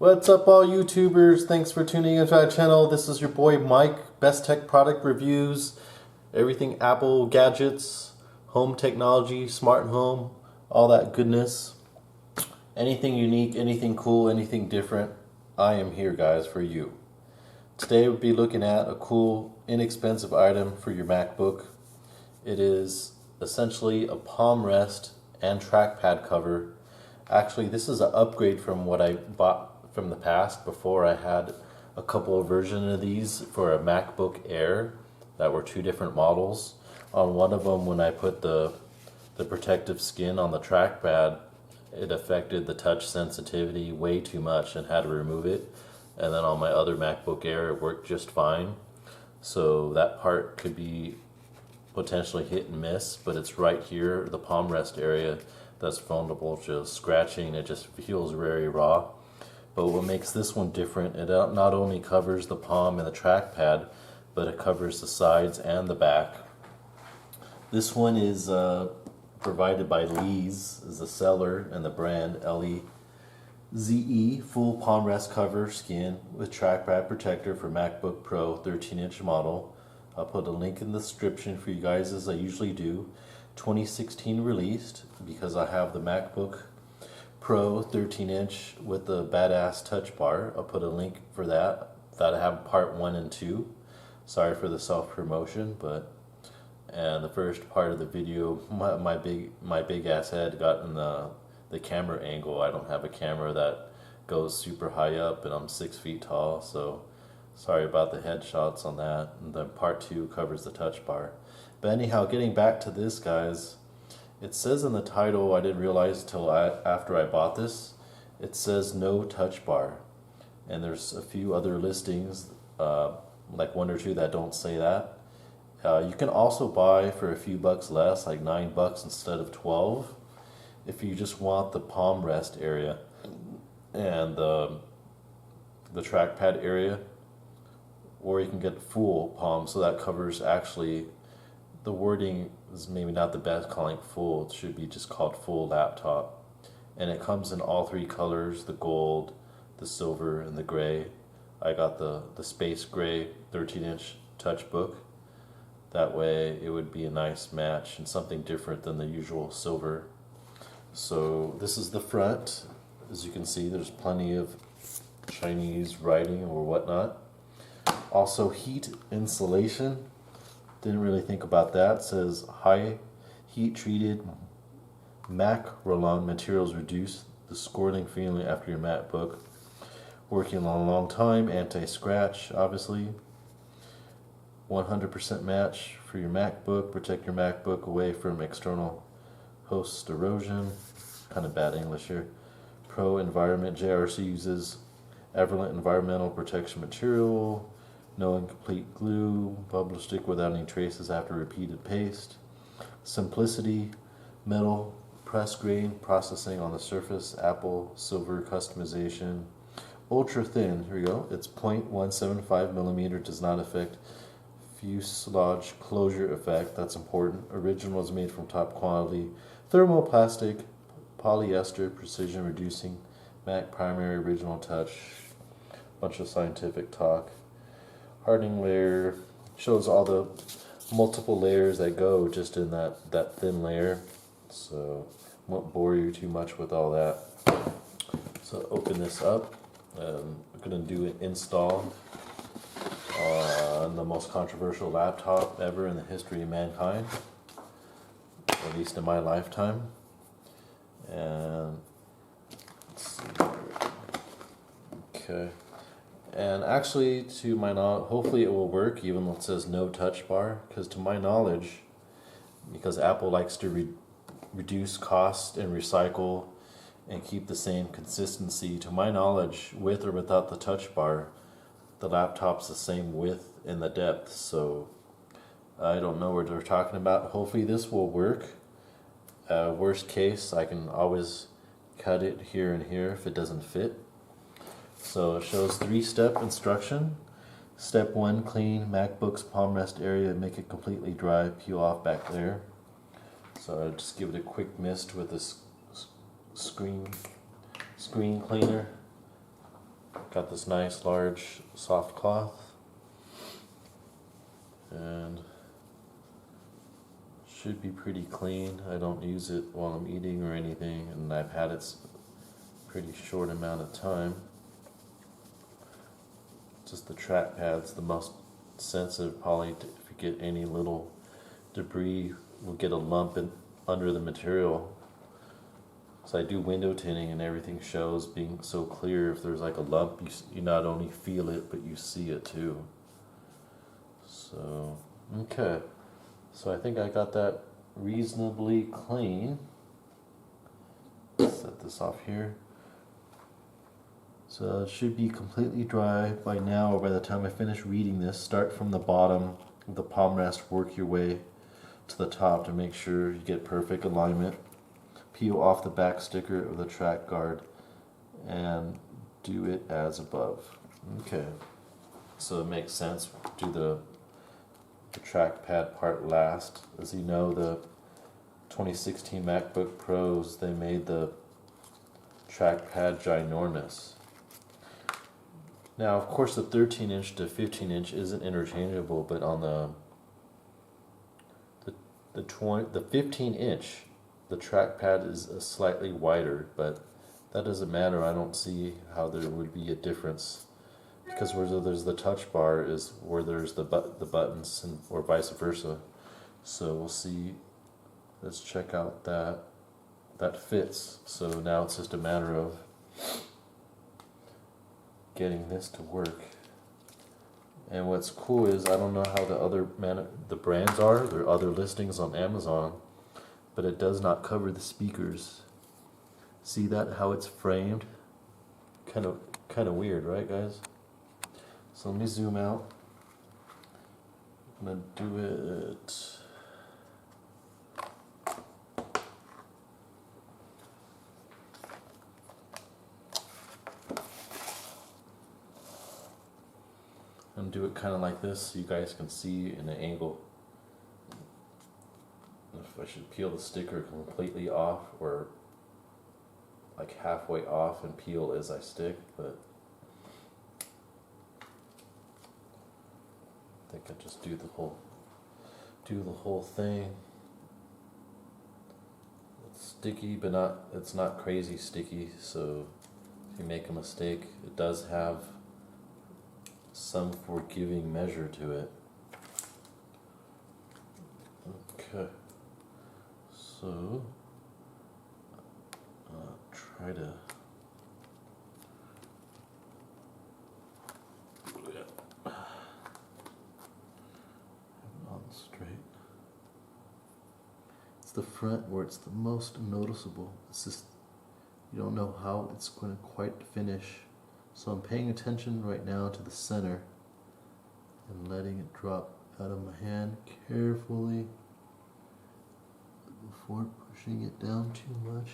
What's up, all YouTubers? Thanks for tuning into our channel. This is your boy Mike. Best tech product reviews, everything Apple gadgets, home technology, smart home, all that goodness. Anything unique, anything cool, anything different, I am here, guys, for you. Today we'll be looking at a cool, inexpensive item for your MacBook. It is essentially a palm rest and trackpad cover. Actually, this is an upgrade from what I bought from the past. Before, I had a couple of versions of these for a MacBook Air that were two different models. On one of them, when I put the protective skin on the trackpad, it affected the touch sensitivity way too much and had to remove it. And then on my other MacBook Air, it worked just fine. So that part could be potentially hit and miss, but it's right here, the palm rest area, that's vulnerable to scratching. It just feels very raw. But what makes this one different, it not only covers the palm and the trackpad, but it covers the sides and the back. This one is provided by Lee's, is the seller and the brand, L-E-Z-E, full palm rest cover skin with trackpad protector for MacBook Pro 13-inch model. I'll put a link in the description for you guys, as I usually do. 2016 released, because I have the MacBook Pro 13-inch with the badass touch bar. I'll put a link for that. I have part 1 and 2. Sorry for the self-promotion, and the first part of the video, my big ass head got in the camera angle. I don't have a camera that goes super high up, and I'm 6 feet tall, so sorry about the headshots on that. And then part 2 covers the touch bar. But anyhow, getting back to this, guys, it says in the title, I didn't realize until after I bought this, it says no touch bar. And there's a few other listings, like 1 or 2 that don't say that. You can also buy for a few bucks less, like $9 instead of 12, if you just want the palm rest area and the trackpad area. Or you can get full palm, so that covers, actually, the wording is maybe not the best calling it full. It should be just called full laptop. And it comes in all 3 colors, the gold, the silver, and the gray. I got the space gray 13-inch touch book. That way it would be a nice match and something different than the usual silver. So this is the front. As you can see, there's plenty of Chinese writing or whatnot. Also, heat insulation. Didn't really think about that. It says high heat treated Macrolon materials reduce the scorching feeling after your MacBook. Working a long time, anti-scratch, obviously. 100% match for your MacBook. Protect your MacBook away from external host erosion. Kind of bad English here. Pro Environment JRC uses Everlent environmental protection material. No incomplete glue, bubble stick without any traces after repeated paste. Simplicity, metal, press grain, processing on the surface, Apple silver customization. Ultra thin, here we go, it's 0.175 millimeter, does not affect fuselage closure effect, that's important. Original is made from top quality thermoplastic, polyester, precision reducing, Mac primary, original touch, bunch of scientific talk. Hardening layer shows all the multiple layers that go just in that thin layer, so won't bore you too much with all that. So open this up. I'm going to do an install on the most controversial laptop ever in the history of mankind, at least in my lifetime. And let's see here. Okay. And actually, to my knowledge, hopefully it will work, even though it says no touch bar, because to my knowledge, because Apple likes to reduce cost and recycle and keep the same consistency, to my knowledge, with or without the touch bar, the laptop's the same width and the depth, so I don't know what they're talking about. Hopefully this will work. Worst case, I can always cut it here and here if it doesn't fit. So it shows 3-step instruction. Step 1, clean MacBook's palm rest area and make it completely dry. Peel off back there. So I'll just give it a quick mist with this screen cleaner. Got this nice large soft cloth, and should be pretty clean. I don't use it while I'm eating or anything, and I've had it pretty short amount of time. Just the trackpad's the most sensitive. Probably if you get any little debris, will get a lump under the material. So I do window tinting, and everything shows being so clear. If there's like a lump, you not only feel it, but you see it too. So, okay. So I think I got that reasonably clean. Set this off here. So it should be completely dry by now, or by the time I finish reading this. Start from the bottom of the palm rest, work your way to the top to make sure you get perfect alignment. Peel off the back sticker of the track guard and do it as above. Okay, so it makes sense. Do the trackpad part last. As you know, the 2016 MacBook Pros, they made the trackpad ginormous. Now, of course, the 13-inch to 15-inch isn't interchangeable, but on the 15-inch, the trackpad is slightly wider, but that doesn't matter. I don't see how there would be a difference, because where there's the touch bar is where there's the buttons, or vice versa. So we'll see. Let's check out that fits. So now it's just a matter of getting this to work. And what's cool is, I don't know how the brands are. There are other listings on Amazon, but it does not cover the speakers. See that, how it's framed? Kind of weird, right, guys? So let me zoom out. I'm gonna do it. And do it kind of like this so you guys can see in an angle. If I should peel the sticker completely off, or like halfway off and peel as I stick, but I think I just do the whole thing. It's sticky, but it's not crazy sticky, so if you make a mistake, it does have some forgiving measure to it. Okay, so try to have it on straight. It's the front where it's the most noticeable. It's just, you don't know how it's going to quite finish. So I'm paying attention right now to the center and letting it drop out of my hand carefully before pushing it down too much,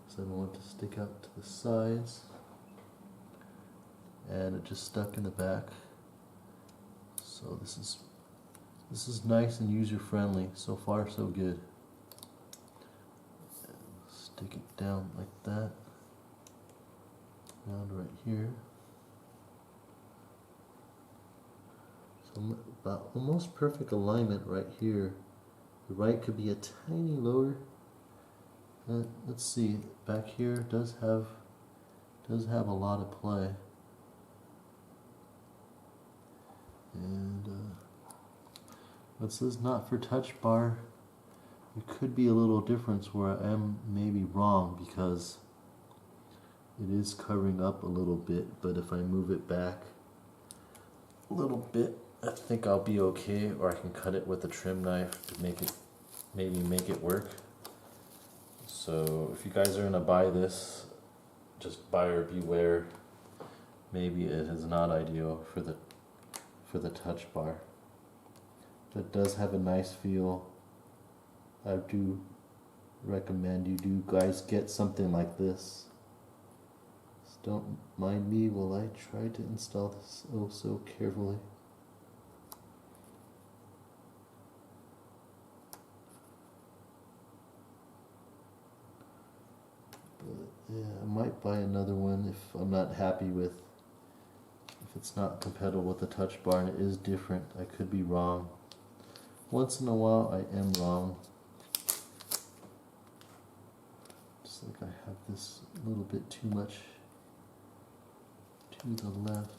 because I don't want it to stick out to the sides. And it just stuck in the back. So this is nice and user friendly. So far so good. And stick it down like that. Around right here. So about almost perfect alignment right here. The right could be a tiny lower. Let's see, back here does have a lot of play. And this is not for touch bar. There could be a little difference where I am maybe wrong, because it is covering up a little bit, but if I move it back a little bit, I think I'll be okay, or I can cut it with a trim knife to maybe make it work. So if you guys are gonna buy this, just buyer beware. Maybe it is not ideal for the touch bar. But it does have a nice feel. I do recommend you guys get something like this. Don't mind me while I try to install this oh so carefully. But yeah, I might buy another one if I'm not happy with, if it's not compatible with the touch bar and it is different. I could be wrong. Once in a while I am wrong. Just like I have this a little bit too much to the left.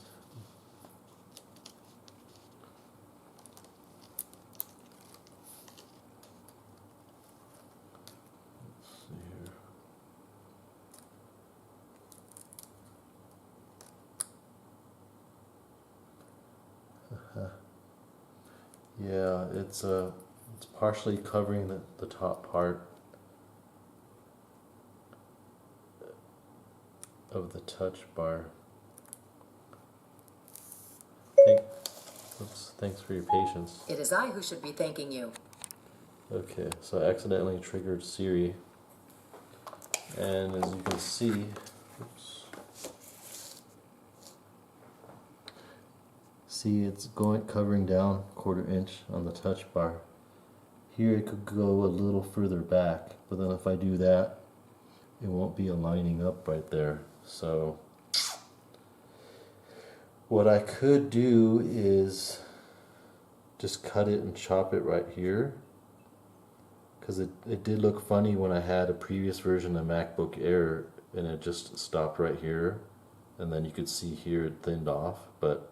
Yeah, it's partially covering the top part of the touch bar. Thanks for your patience. It is I who should be thanking you. Okay, so I accidentally triggered Siri, and as you can see, see, it's covering down 1/4 inch on the touch bar. Here it could go a little further back, but then if I do that, it won't be aligning up right there. So what I could do is just cut it and chop it right here, because it did look funny when I had a previous version of MacBook Air and it just stopped right here, and then you could see here it thinned off. But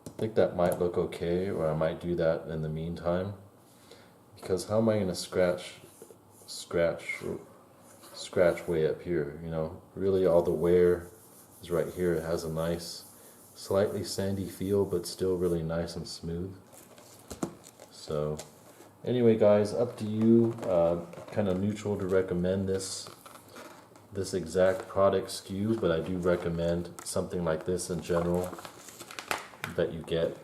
I think that might look okay, or I might do that in the meantime, because how am I going to scratch way up here? You know, really all the wear is right here. It has a nice slightly sandy feel, but still really nice and smooth. So anyway guys, up to you. Kind of neutral to recommend this exact product SKU, but I do recommend something like this in general that you get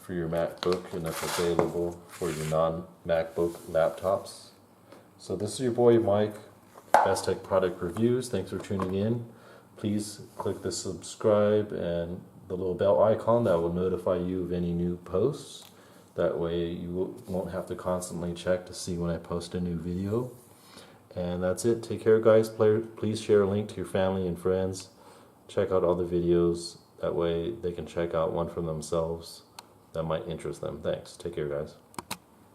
for your MacBook, and it's available for your non-MacBook laptops. So this is your boy Mike, Best Tech Product Reviews. Thanks for tuning in. Please click the subscribe and the little bell icon that will notify you of any new posts. That way you won't have to constantly check to see when I post a new video. And that's it. Take care guys. Please share a link to your family and friends. Check out all the videos. That way they can check out one for themselves that might interest them. Thanks. Take care guys.